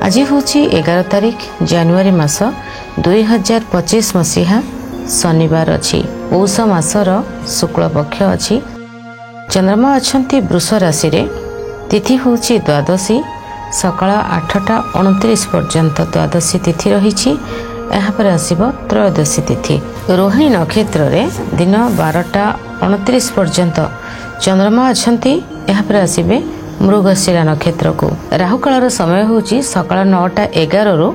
आज हूँ 11 तारिख जानुआरी मास 2025 मसीहा शनिवार अच्छी पौष मासर शुक्ल पक्ष अच्छी चंद्रमा अच्छा वृष राशि रे तिथि हूँ द्वादशी सकाळ 8:29 पर्यंत द्वादशी तिथि रही आसब त्रयोदशी तिथि। रोहिणी नक्षत्र रे दिन 12:29 पर्यंत चंद्रमा अच्छा आसबे मृगशिरा नक्षत्र को। राहुकाल समय हूँ सकाळ 9:11 रु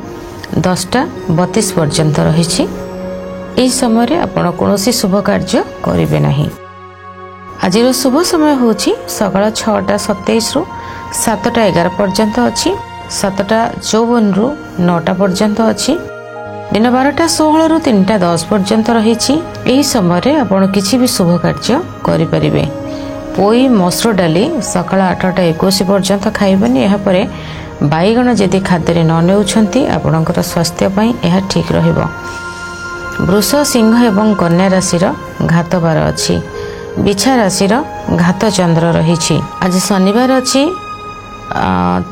10:32 पर्यंत रही। यह समय आपण कौन शुभ कार्य करेंगे ना। आज शुभ समय हूँ सकाळ 6:27 रु 7:11 पर्यंत अच्छी 7:54 रु 9टा पर्यंत अच्छी दिन 12:16 रु 3:10 पर्यंत रही। यही समय आपण किसी भी शुभ कार्य करें। पोई मसुर डाली सकाळ 8:21 पर्यंत खाइबनी। यापर बैगण जदि खाद्य न नेउछंती आपणकर स्वास्थ्य यह ठीक रहिबो। वृष सिंह एवं कन्या राशि घात बार अच्छी बिछा राशि घात चंद्र रही। आज शनिवार अच्छी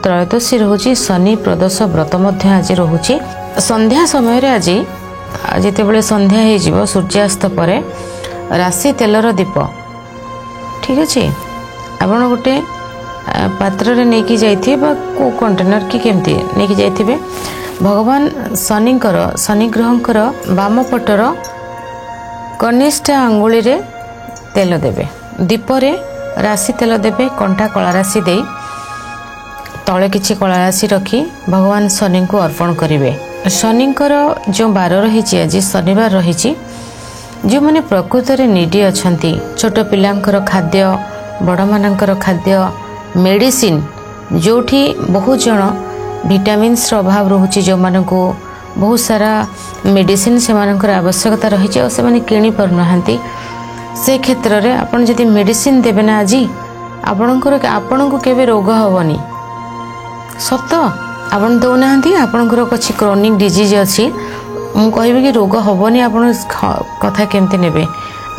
त्रयोदशी रोचे शनि प्रदोष व्रत मध्य आज रोचे। संध्या समय रे आज जितेबले संध्या हो सूर्यास्त पर राशि तेलर दीप ठीक अच्छे आपण गोटे पात्र रे नहीं कि जाइए को कंटेनर कि केमती नहीं कि जाइए भगवान शनि ग्रहंकर बाम पटर कनिष्ठ अंगुली रे तेल देबे दीपरे राशि तेल देबे कंटा कला राशि दे तले किछि कला राशि रखी भगवान शनि को अर्पण करिवे। शनिकर जो बार रही आज शनिवार रही जो मैंने प्रकृत में निडी अच्छा छोट पिलांकर खाद्य बड़ मानकर खाद्य मेडिसिन जोठी बहुत जन विटामिन्स अभाव रोचे जो मान को बहुत सारा मेडिसिन से आवश्यकता रही और से किणी पारना से क्षेत्र में आपन जदि मेडिसिन देवे ना आज आपण को केवे रोग हेनी सत आपन दौना आपणकर किसी क्रोनिक डिजीज अच्छी मु कहबी कि रोग हेनी आप कथा केमती ने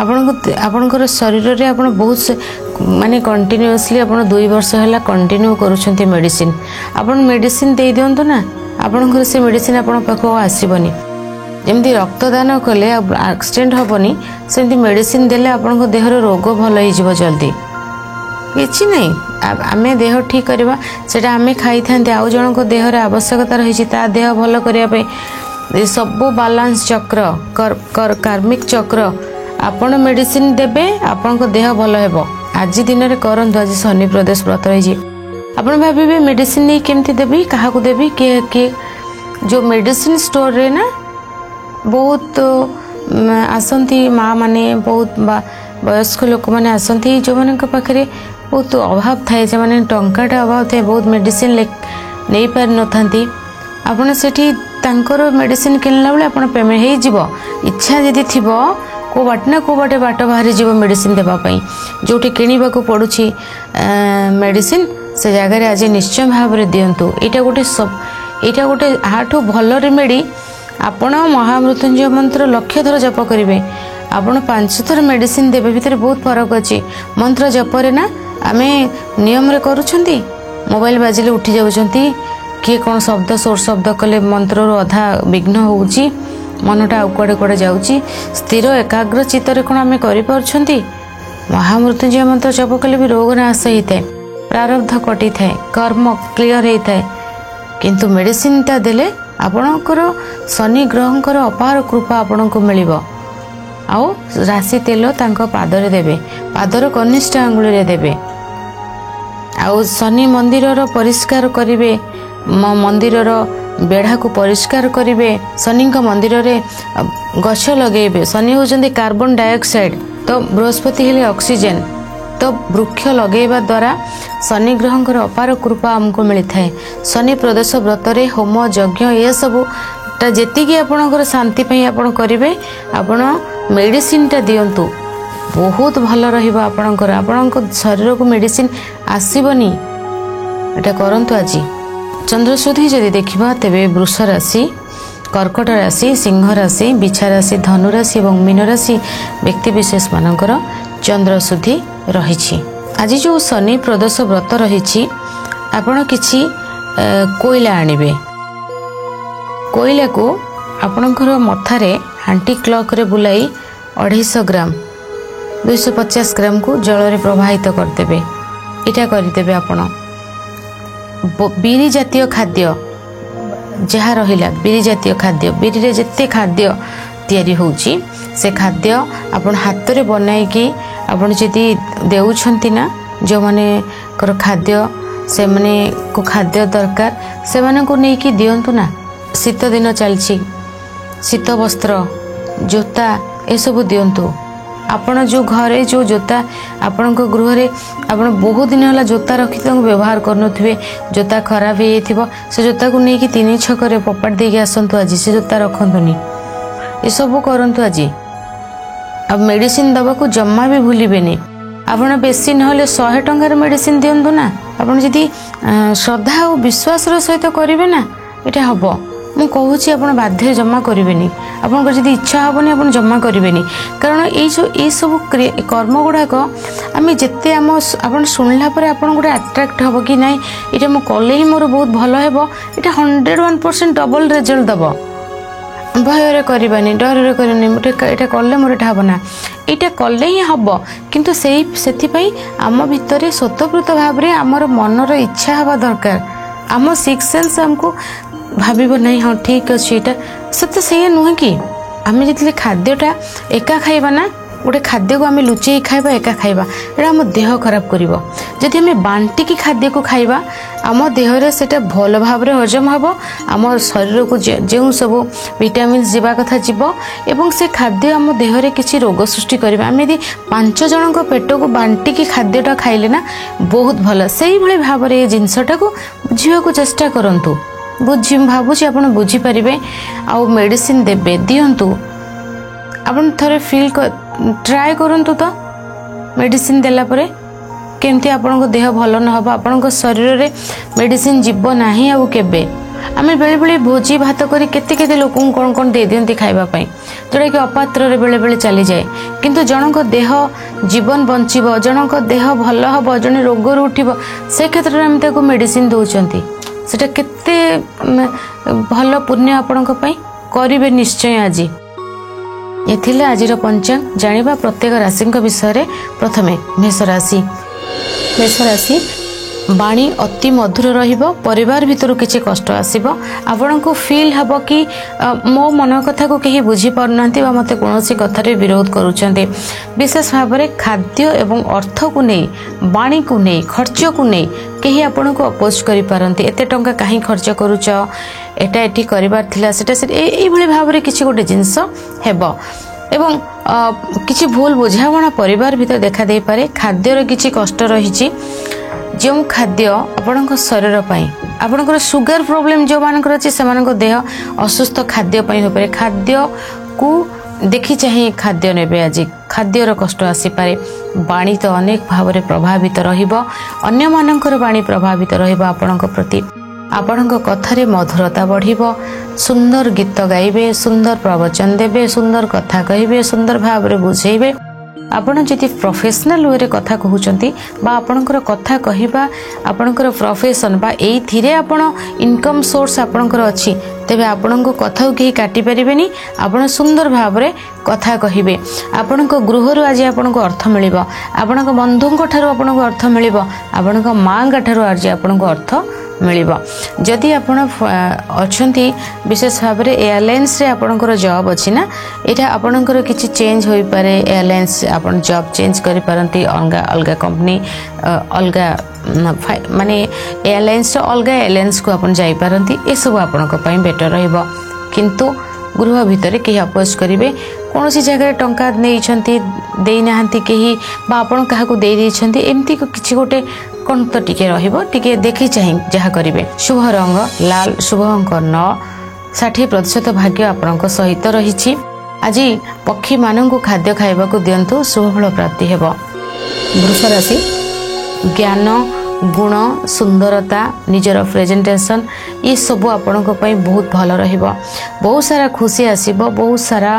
आपणकर शरीर रे आपण बहुत माने कंटिन्यूअसली आप 2 वर्ष है कंटिन्यू करुँच मेडिसिन आपन मेडिसिन दे दिंतु ना आपणकर से मेडिसिन आपण पाख आसबनी जमी रक्तदान कले एक्सीडेंट हेनी सेमती मेडिसिन देले आपण देहर रोग भल हो जल्दी किसी नहीं आमे देह ठीक करवा सेटा आमे खाई था आउ जन को देहर आवश्यकता रही देह भल करने सबू बालांस चक्र कार्मिक चक्र आपण मेडिसिन देबे आपण को देह भल हेबो। आज दिन में करंतु आज शनि प्रदेश व्रत रही आपण भाविबे मेडिसिन नहीं केमती देबी कहा को देबी के जो मेडिसिन स्टोर रे ना बहुत आसंती माँ माने बहुत वयस्क लोक मैंने आसंती जो मान पाखे बहुत अभाव थाए से माने टंकाटा अभाव थाए बहुत मेडिसिन नहीं पार न थांती आपण सेठी तांकर मेडिसिन किनला बेले आपण पेमेंट हे जीवो इच्छा जदि थिबो को बाट ना को बाटे बाट बाहरी जीवो मेडिसिन देबा पई जोठी किनिबा को पडुची मेडिसिन से जगह रे आज निश्चय भाव रे दियंतु। एटा गोटे आठो भल रेमेडी आपण महामृत्युंजय मंत्र लक्ष्य थर जप करिवे आपण 5 थर मेडिसिन देबे भितर बहुत फरक अछि। मंत्र जपरे ना आमे नियम रे करूछंती मोबाइल बाजिले उठी जाउछंती किए कौन शब्द सोर शब्द कले मंत्र अधा विघ्न होउची मनटा कुआड़े कुआड़े जाउची स्थिर एकाग्र चित्त कौन आम कर महामृत्युंजय मंत्र जप कले भी रोग नाश होता है प्रारब्ध कटि थाए कर्म क्लियर होता है किंतु मेडिसिन टा देले आपणकर शनि ग्रहंकर अपार कृपा आपण को मिल आउ राशि तेल तांको पादरे देबे पादर कनिष्ठ आंगुली रे देबे आउ शनि मंदिर परिष्कार करिवे मंदिर बेढ़ा को परिष्कार करिवे शनि मंदिर रे गछ लगेबे। शनि होचंदी कार्बन डाइऑक्साइड तो बृहस्पति हेले ऑक्सीजन तो वृक्ष लगेबा द्वारा शनि ग्रहंकर अपार कृपा हमको मिलता है। शनि प्रदोष व्रत रे होम यज्ञ ये सब जेतिकी आपणकर शांति पई आपण करिवे आपण मेडिसिन टा दियंतु बहुत भल रहिबा आपणकर आपणक शरीर को मेडिसिन आसीबनी एटा करंतु। आज चंद्रशुद्धि जदि देखा तेरे वृष राशि कर्कट राशि सिंह राशि बिछा राशि धनु राशि और मीन राशि व्यक्ति विशेष मानकर चंद्रशुद्धि रही। आज जो शनि प्रदोष व्रत रही आपण किछि कोयला आणिबे। कोयला को आपणकर मथारे हांटी क्लॉक रे बुलाई 250 ग्राम 250 ग्राम को जल रे प्रवाहित करदेबे। इटा करदेबे आपण। बीरी जातीय खाद्य जहाँ रहिला बीरी जातीय खाद्य बीरी रे जत्ते खाद्य तैयारी होउची से खाद्य आपण हाथ रे बनाई आपण जदि देउछंती ना जो माने कर खाद्य से माने को खाद्य दरकार से माने को नै कि दियंतु ना। शीत दिन चलछि शीत वस्त्र जोता ए सब दियंतु। आपण जो घरे जो जोता आपण को गृह रे आपण बहुत दिन होला जोता रखि त व्यवहार करनथिबे जोता खराब हे थिबो से जोता को नै कि 3 छक रे पपाट दे के आसंतु। आज से जोता रखंतुनी ए सब करंतु। आज अब मेडिसिन दबा को जम्मा भी भूलिबेनी। आपण बेसी नहले 100 टंकार मेडिसिन दियंतु ना। आपण जदि श्रद्धा और विश्वास रो सहित करिवे ना एटा हबो। मु कहूची आपण बाध्य जमा करिवेनी। आपण जदि इच्छा हबनी आपण जमा करिवेनी कारण ए जो ए सब कर्म गुडाक आम जिते आम आपण शुणला पर आपण गोटे अट्राक्ट हबो कि नाही एटा मु कले ही मोर बहुत भलो हेबो। एटा 101% डबल रिजल्ट दबो। भय करवानी डर रे करनी एटा कले मोर एटा हबो ना एटा कले ही हबो। किंतु सेही आम भितर स्वतःप्रत भाव रे आमर मनर इच्छा हवा दरकार। आम सिक्स सेंस हमको भाविब नहीं हाँ ठीक अच्छे यहाँ सत्य से नुहे कि आम जो खाद्यटा एका खाइबा ना गोटे खाद्य को आम लुचेई खाइबा एका खाइबा एटा आम देह खराब करिवो। जदि आम बांटिकी खाद्य को खाइबा आम देहरे सेटा भल भाव रे हजम हबो। आम शरीर को जो सब विटामिन जीवा कथा जीवो एवं से खाद्य आम देहरे किसी रोग सृष्टि करिबा। आम यदि 5 जन को पेट को बांटिकी खाद्यटा खाइले ना बहुत भल। सेही भली भाव रे जिनसटा को बुझिबा को चेष्टा करंतु। बुझी भावुची आप बुझीपारे आउ मेडिसिन देबे दियंतु। आपन थरे फील ट्राए करंतु तो मेडिसिन देला परे केमती आपन को देह भल न हबा। आपन को शरीर रे मेडिसिन जीव नाही आउ केबे। आमे बेले बेले भोजी भात करी केते केते लोकन कोन कोन दे दियंती खाइबा पई जोडा कि अपात्र रे बेले बेले चली जाए। किंतु जनक देह जीवन बंचिबो जनक देह भल हबो जने रोग रो उठिबो से क्षेत्र रे हम ताको मेडिसिन दोउचंती। सेटा केते भल पुण्य आपणक पई करिवे निश्चय। आज एथिले आजिर पंचांग जानिबा प्रत्येक राशिंक विषय रे। प्रथमे मेष राशि। मेष राशि बाणी अति मधुर रहिबो। परिवार भितर किछि कष्ट आसीबो। आपन को फील हबो कि मो मन कथा को केही बुझी पारनांती बा मते कोनोसी कथा रे विरोध करूचंती। विशेष भाव रे खाद्य एवं अर्थ को नै बाणी को नै खर्च को नै केही आपन को अपोज करि पारंती। एते टंका काहे खर्च करूच एटा एठी करिवार थिला सेटा से एई भली भाव रे किछि गोटे जिंस हेबो। एवं किछि भूल बुझावणा परिवार भितर देखा दे पारे। खाद्य रे किछि कष्ट रहिछि जो खाद्य आपण शरीर आपणकर सुगर प्रोब्लेम जो मानकर अच्छे से देह असुस्थ खाद्य हो पारे। खाद्य को देखी चाहिए खाद्य नेबे। आज खाद्यर कष्ट आसीपे। बाणी तो अनेक भाव में प्रभावित रहिबो। अन्य मानकर बाणी प्रभावित रहिबो आपणक प्रति। आपणक कथारे मधुरता बढ़िबो। सुंदर गीत गाइबे सुंदर प्रवचन देबे सुंदर कथा कहिबे सुंदर भाव में बुझेइबे। आपण जदि प्रोफेशनल वे रे कथा कहउचंती बा आपणकर कथा कहिबा आपणकर प्रोफेशन बा एई थिरे आपण इनकम सोर्स आपणकर अछि तेबे आपणको कथा को केही काटी परिबेनी। आपण सुंदर भाव रे कथा कहिबे। आपणको गृहरु आज आपणको अर्थ मिलिबो। आपणको बंधुको ठारू आपणको अर्थ मिलिबो। आपणको मांगा ठारू आज आपणको अर्थ मिलिबो। जदि आपण अछंती विशेष भाव रे एयरलाइंस रे आपणकर जॉब अछि ना एटा आपणकर किछि चेंज होई पारे। एयरलाइंस आपण जॉब चेंज करि पारंती। अलगा अलगा कंपनी अलगा माने एयरलाइंस अलगा एयरलाइंस को आपण जाई पारंती। ए सब आपणक पई बेटर रहइबो। किंतु गृह भितर केही अपोज करिवे कौन सी जगह टंका नहीं दे नाहांती केही बा आपण काहाकू दे दैछंती एमती किछि गोटे कोन तो टिके रहिबो। टिके देखि चाहि जहा करिवे। शुभ रंग लाल शुभ अंक 9 60% भाग्य आपणक सहित रहिछि। आज पक्षी माननकू खाद्य खाइबाकू दियंतु शुभ फल प्राप्ति हेबो। वृष राशि ज्ञान गुण सुंदरता निजर प्रेजेंटेशन ये सब आपणों बहुत भल रहिबो। बहुत सारा खुशी आसीबो, बहुत सारा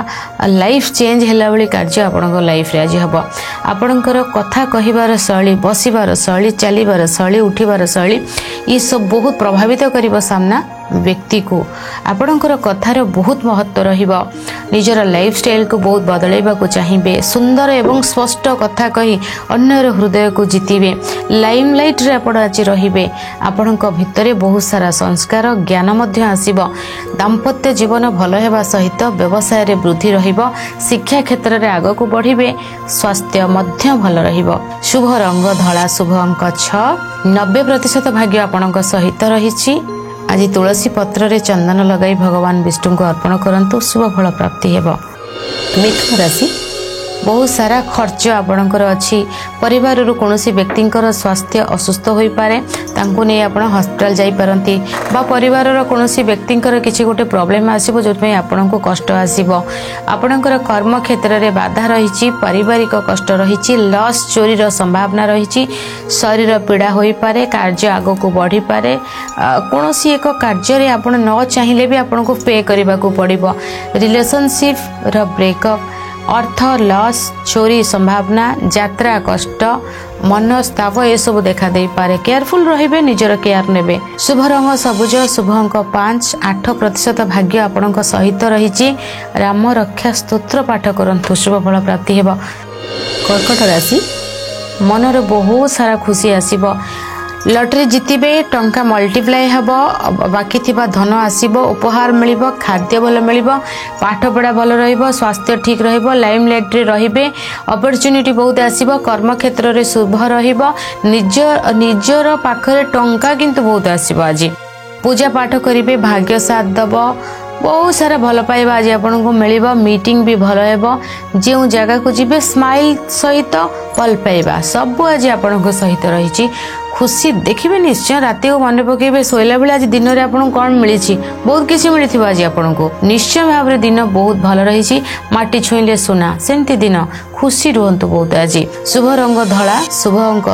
लाइफ चेंज हैला बेली कार्य आपणों लाइफ रे आज हबो। आपणकर कथा कहिबार शैली, बसिबार शैली, चलिबार शैली, उठिबार शैली ये सब बहुत प्रभावित करिबो सामना व्यक्ति को। आपणकर कथार बहुत महत्व रहिबो। निजर लाइफ स्टाइल को बहुत बदलैबा को चाहिए। सुंदर एवं स्पष्ट कथा कही अन्यर हृदय को जीतिबे। लाइमलाइट रे आपण आज रहिबे। आपणक भितरे बहुत सारा संस्कार ज्ञान मध्य आसीबो। दाम्पत्य जीवन भल हेबा सहित व्यवसाय रे वृद्धि रहिबो। शिक्षा क्षेत्र रे आगो को बढ़िबे। स्वास्थ्य मध्य भल रहिबो। शुभ रंग धला, शुभ अंक 6। 90% भाग्य आपणक सहित रहिछि। आज तुलसी पत्र रे चंदन लगाई भगवान विष्णु को अर्पण करंतु, शुभ फल प्राप्ति हेबो। मिथुन राशि बहुत सारा खर्च आपणकर अच्छी। परिवार कौनसी व्यक्तिंकर स्वास्थ्य असुस्थ हो पारे, तांको नहीं आपण हॉस्पिटल जाई पारंती बा परिवार कौनसी व्यक्तिंकर किसी गोटे प्रॉब्लम आसीबो जोथमे आपन को कष्ट आसीबो। आपणकर कर्म क्षेत्र रे बाधा रहिछि, पारिवारिक कष्ट रहिछि, लॉस चोरी रो संभावना रहिछि, शरीर पीड़ा होई पारे, कार्य आगो को बढ़ी पारे। कौनसी एक कार्य रे आपण न चाहिए भी आपन को पे करबा को पड़िबो। रिलेशनशिप रो ब्रेकअप, अर्थ लॉस, चोरी संभावना, यात्रा कष्ट, मनस्ताप ये सब देखा दे पारे। केयरफुल रहिबे, निजर केयर नेबे। शुभ रंग सबुज, शुभ अंक 5। 8% भाग्य आपणक सहित रहिछि। राम रक्षा स्तोत्र पाठ करंतु, शुभ फल प्राप्ति हेबो। कर्कट राशि मनरे बहुत सारा खुशी आसीबो। लटरी जितिबे, टंका मल्टीप्लाई हेबो, बाकी थिबा धन आसीबो, उपहार मिलिबो, खाद्य भल मिलिबो, पाठ पढ़ा भल रहिबो, स्वास्थ्य ठीक रहिबो, लाइमलाइट रे रहिबे, अपॉर्चुनिटी बहुत आसीबो, कर्म क्षेत्र रे शुभ रहिबो। निजर पाखरे टंका किंतु बहुत आसीबो। आज पूजा पाठ करिबे, भाग्य साथ दबो। बहुत सारा भल पाइबा आज आपन को मिलिबो। मीटिंग भी भल हेबो। जे जगह को जिबे स्माइल सहित भल पाइबा सब आज आपन को सहित रहिछि। खुशी देखिबे, निश्चय राति को मन पकेबे, सोइला बेला आज दिन रे आपन कोन मिलिछि, बहुत किछि मिलिथिबो आज आपन को। निश्चय भाव रे दिन बहुत भल रहिछि। माटी छुइले सुना सेंती दिन खुशी रहंतु बहुत आज। शुभ रंग धला, शुभ अंक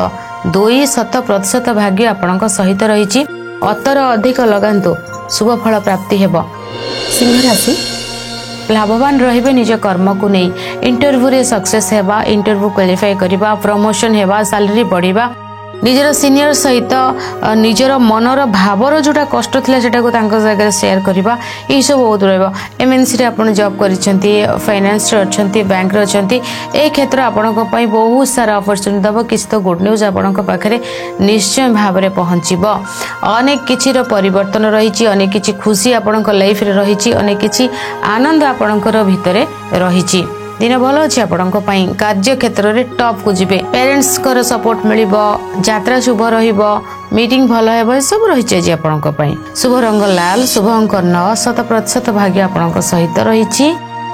2। 100% भाग्य आपन को सहित रहिछि। अतर अधिक लगांतु, शुभ फल प्राप्ति हेबो। सिंह राशि लाभवान रहिबे निज कर्म को नहीं। इंटरव्यू रे सक्सेस हेबा, इंटरव्यू क्वालिफाई करिबा, प्रमोशन हेबा, सैलरी बढ़िबा। निजर सीनियर सहित निजर मनर भावर जोटा कष्ट थिला सेटा को तांको जगह शेयर करिबा, ई सब बहुत रहबो। एमएनसी रे आपण जॉब करिसेंती, फाइनेंस रे अछंती, बैंक रे अछंती, ए क्षेत्र आपण को पई बहुत सारा अपॉर्चुनिटी दबो। किछ तो गुड न्यूज आपण को पाखरे निश्चय भाव रे पहुंचीबो। अनेक किछि रो परिवर्तन रहिछि, अनेक किछि खुशी आपण को लाइफ रे रहिछि, अनेक किछि आनंद आपण को भितरे रहिछि। दिन भल अच्छे आपण कार्य क्षेत्र में टॉप को जिबे। पेरेंट्स कर सपोर्ट मिलिबो, यात्रा शुभ रहिबो, मीटिंग भल हेबो, सब रहिछि जे आपण को पई। शुभ रंग लाल, शुभ अंक 9। 100% भाग्य आपण को सहित रहिछि।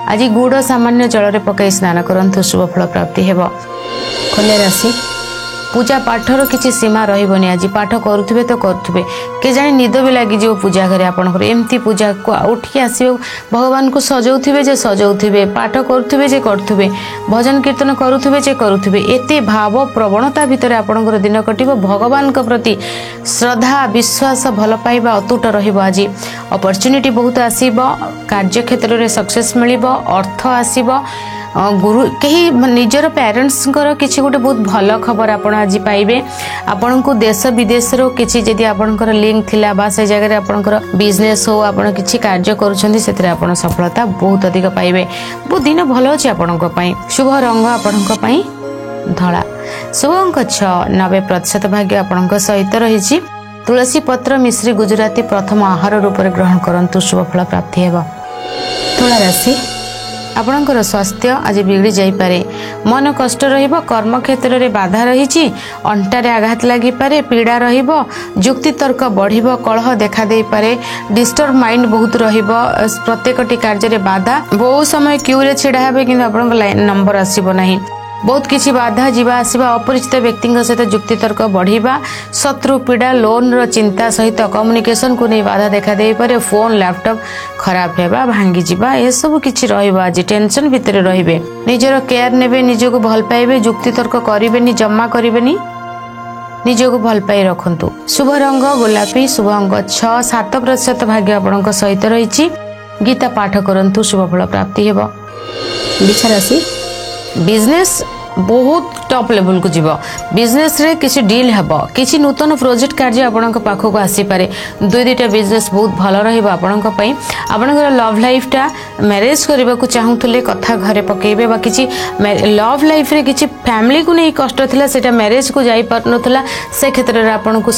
आज गुड़ सामान्य जल रे पकाई स्नान करंतु, शुभ फल प्राप्ति हेबो। कन्या राशि पूजा पाठर किसी सीमा रहिबनी। आज पाठ करुथिबे तो करुथिबे, के जाने निद भी लागी जो पूजा करे आपनकर। एमती पूजा को उठी आसीबे, भगवान को सजौथिबे जे सजौथिबे, पाठ करुथिबे जे करुथिबे, भजन कीर्तन करुथिबे जे करुथिबे। एते भाव प्रवणता भितर आपनकर दिन कटिबो। भगवान को प्रति श्रद्धा विश्वास भल पाइबा अतुट रहिबो। आज अपॉर्चुनिटी बहुत आसीबो, कार्य क्षेत्र रे सक्सेस मिलिबो, अर्थ आसीबो। गुरु कहीं निजर पेरेंट्स किसी गोटे बहुत भल खबर आपण आज पाइबे। आपण को देश विदेश रो किसी जदि आपणकर लिंक थिला बा से जगह आपणकर बिजनेस हो, आपण किसी कार्य करूछंती सेतरे आपण सफलता बहुत अधिक पाइबे। बहुत दिन भल अछि आपणक पई। शुभ रंग आपणक पई धला, शुभ अंक 6। 90% भाग्य आपणक सहित रहिछि। तुलसी पत्र मिश्री गुजराती प्रथम आहार रूप में ग्रहण करंतु, शुभ फल प्राप्ति हेबो। तुला राशि आपणकर स्वास्थ्य आज बिगड़ी जाइपारे, मन कष्ट रहिबो, कर्म क्षेत्र रे बाधा रहिछि, अंटारे आघात लागि पारे, पीड़ा रहिबो, युक्ति तर्क बढ़िबो, कलह देखा देई पारे, डिस्टर्ब माइंड बहुत रहिबो, प्रत्येकटी कार्य रे बाधा। बहुत समय क्यू रे छिड़ा हेबे किंतु आपणक लाइन नंबर आसीबो नाही। बहुत किसी बाधा जीवा आसवा, अपरिचित व्यक्ति सहित युक्ति तर्क बढ़िबा, शत्रु पीड़ा, लोन रो चिंता सहित कम्युनिकेशन को नहीं बाधा देखा दे पारे, फोन लैपटॉप खराब हेबा, भांगी जीवा, ए सब किछि रहइबो। आज टेंशन भितर रहिबे, निजर केयर नेबे, निजको भल पाइबे, युक्ति तर्क करिबेनी, जम्मा करिबेनी। निजको भल पाई रखंतु। शुभ रंग गोलापी, शुभ अंक 6-7% भाग्य आपणक सहित रही। गीता पाठ करंतु, शुभ फल प्राप्ति हेबो। वृष राशि बिजनेस बहुत टॉप लेवल को जीव। बिजनेस रे किसी डील हेबो, किसी नूतन प्रोजेक्ट कार्य आपणक पाखक आसी पारे। दुई दुईटा बिजनेस बहुत भल रहइबो आपणक पई। आपणकर लव लाइफ टा मैरिज करबा को चाहूतले कथा घरे पकेबे बा किसी लव लाइफ रे किसी फैमिली को नहीं कष्ट थिला सेटा मैरिज को जाई पर नथला से क्षेत्र रे आपणक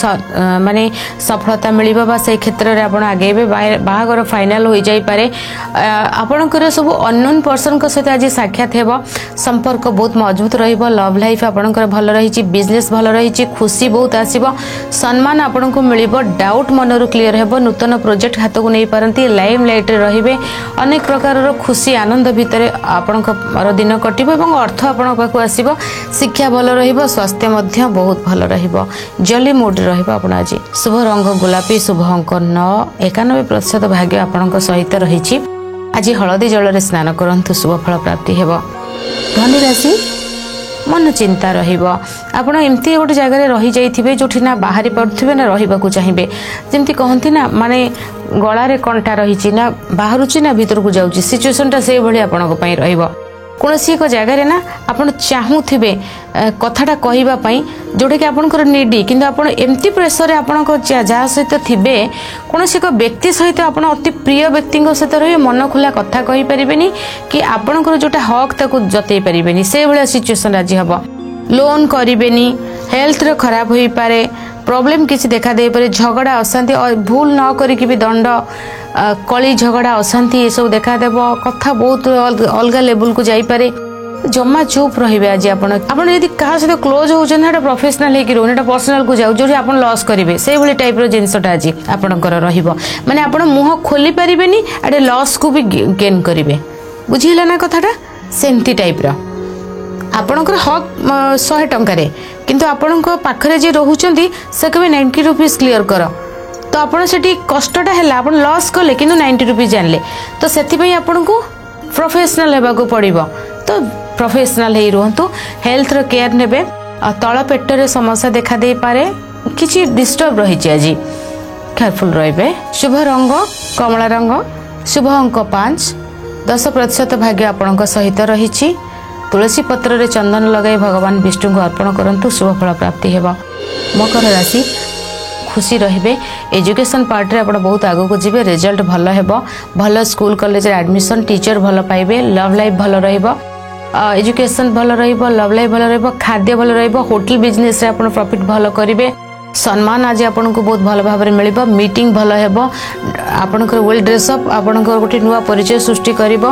माने सफलता मिलिबा बा से क्षेत्र रे आपण आगेबे बाहागर फाइनल होई जाई पारे। आपणकर सब अननोन पर्सन को सहित आज साक्षात हेबो। संपर्क बहुत मजबूत रहिबो। लव लाइफ आपणकर भल रही, बिजनेस भल रही, खुशी बहुत आसीबो, सम्मान आपनको मिलिबो, डाउट मनरु क्लियर हेबो, नूतन प्रोजेक्ट हाथ को नहीं पारंती, लाइम लाइट रे रहिबे, अनेक प्रकार रो खुशी आनंद भितरे आपणकर दिन कटिबो एवं अर्थ आपण पाखु आसीबो। शिक्षा भल रहिबो, स्वास्थ्य मध्य बहुत भल रहिबो, जली मूड रहिबो आपण आज। शुभ रंग गोलापी, शुभ अंक 9, 91% भाग्य आपणक सहित रहिछि। आज हळदी जल रे स्नान करंतु, शुभ फल प्राप्ति हेबो। धनु राशि मन चिंता रहिबो। आपण एमती गोटे जगह रही जाइथिबे जोठी ना बाहरी पड़थिबे ना रहिबा को चाहिबे। जेमती कहंती ना माने गळा रे कंटा रहिछि ना बाहरुछि ना भीतर को जाउछि, सिचुएशन टा से भली आपण को पई रहिबो। कोनसी एक जगह रे ना आपण चाहूथिबे कथाटा कहिबा पई जोटे कि आपनकर निडी, किंतु आपण एमती प्रेशर रे आपण को जा सहित थिबे कोनसी एक व्यक्ति सहित आपण अति प्रिय व्यक्ति सहित रहिबे, मन खुला कथा कहि परिबेनी कि आपनकर जोटा हक ताको जतई परिबेनी, से भली सिचुएशन राजी हबो। लोन करिबेनी, हेल्थ रे खराब होई पारे, प्रॉब्लम किसी देखा दे पारे, झगड़ा अशांति, भूल न करी कि भी दंड कली झगड़ा अशांति ये सब देखा देबो। कथा बहुत अलग लेवल को जाई पारे। जम्मा चुप रहिबे। आज आपण यदि कहा सहित क्लोज होउछन ना प्रोफेशनल हे कि रोन पर्सनल को जाउ जोठी आपण लॉस करिवे, से भली टाइप रो जिंसटा आज आपणकर रहिबो। माने आपण मुह खोली परिबेनी, आडे लॉस को भी गेन करिवे। बुझिला ना कथाटा सेंती टाइप रो। आपणकर हक 100 टंका रे, किंतु आपणक पाखरे जे रहुचंती से कबे 90 रुपीस क्लियर कर, तो आपण सेठी कष्टटा हैला, आपण लॉस कले किंतु 90 रुपीस जानले, तो सेति पई आपणको प्रोफेशनल हेबा को पड़िबो। तो प्रोफेशनल हे रहंतु, हेल्थ रो केयर नेबे। तळ पेट रे समस्या देखा दे पारे, किछि डिस्टर्ब रही छै, आज केयरफुल रहिबे। शुभ रंग कमला रंग, शुभ अंक 5, 10% भाग्य आपणक सहित रहिछि। तुलसी पत्र रे चंदन लगाई भगवान विष्णु को अर्पण करंतु, शुभ फल प्राप्ति हेबो। मकर राशि खुशी रहिबे। एजुकेशन पार्ट रे आपण बहुत आगो को जिबे, रिजल्ट भल हेबो, भल स्कूल कॉलेज रे एडमिशन, टीचर भल पाइबे, लव लाइफ भल रहिबो, एजुकेशन भल रहिबो, लव लाइफ भल रहिबो, खाद्य भल रहिबो, होटल बिजनेस रे आपण प्रॉफिट भल करिवे, सम्मान आज आपन को बहुत भल भाव मिलिबो, मीटिंग भल हेबो, आपनकर वेल ड्रेस अप आपनकर गोटे नुवा परिचय सृष्टि करिबो,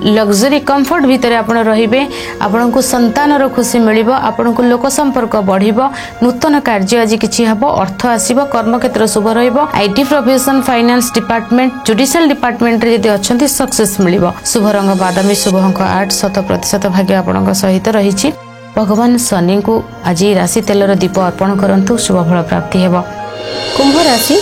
लग्जरी कंफर्ट भीतर आपण रहिबे, आपन को संतान रो खुशी मिलिबो, आपन को लोक संपर्क बढ़िबो, नूतन कार्य आज किछि हबो, अर्थ आसीबो, कर्म क्षेत्र शुभ रहिबो, IT profession, finance department, judicial department रे यदि अछंती सक्सेस मिलिबो। शुभ रंग बादामी, शुभ अंक 8, 100% भाग्य आपनक सहित रहिछि। भगवान शनि को आज राशि तेलर दीप अर्पण करंतु, शुभ फल प्राप्ति हेबो। कुंभ राशि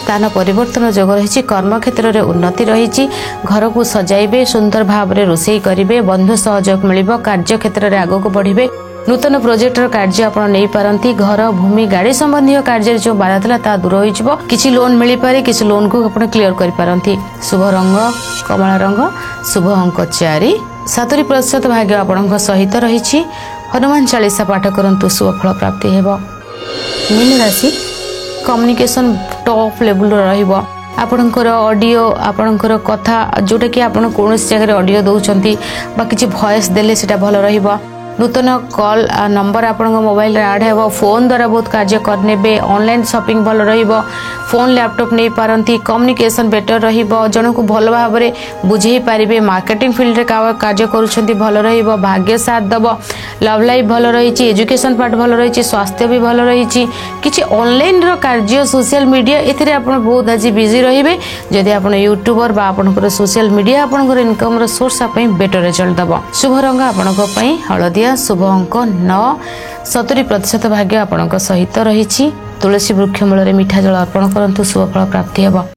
स्थान परिवर्तन जोग रही, कर्म क्षेत्र में उन्नति रही, घर को सजाइबे, सुंदर भाव में रोषेई करेंगे, बंधु सहयोग मिलिबो, कार्य क्षेत्र में आगक बढ़े, नूतन प्रोजेक्ट कार्य आपण नहीं पारंती, घर भूमि गाड़ी संबंधी कार्य जो बाधा था ता दूर हो, किसी लोन मिल पारे, किसी लोन को आपण क्लियर कर पारंती। शुभ रंग कमला रंग, शुभ अंक 4, 70% भाग्य आपणक सहित रही। हनुमान चालीसा पाठ करंतु, शुभ फल प्राप्ति हेबो। मीन राशि कम्युनिकेशन टॉप लेवल रहिबो, आपणकर ऑडियो आपणकर कथा जोटा कि आपण कोनोसी जगह ऑडियो दउचंती बा किछि वॉइस देले सेटा भल रहिबो, नूतन कॉल नंबर आपण मोबाइल ऐड हेबो, फोन द्वारा बहुत कार्य करनेबे, ऑनलाइन शॉपिंग भल रहिबो, फोन लैपटॉप नहीं पारंती, कम्युनिकेशन बेटर रहिबो, जन को भल भाव में बुझेई पारिबे, मार्केटिंग फील्ड रे कार्य करूछंती भल रहिबो, भाग्य साथ दबो, लव लाइफ भल रही, एजुकेशन पार्ट भल रही, स्वास्थ्य भी भल रही, किछि ऑनलाइन रो कार्य सोशल मीडिया एथिरे आपण बहुत आज बिजी रहिबे। जदि आपण यूट्यूबर बा आपणकर सोशल मीडिया आपणकर इनकम रो सोर्स आपई बेटर रिजल्ट दबो। शुभ रंग आपणक पई हळदिया, शुभ अंक 9, 70% भाग्य आपणक सहित रही। तुलसी वृक्ष मूल मीठा जल अर्पण करंतु, शुभ फल प्राप्ति हेबो।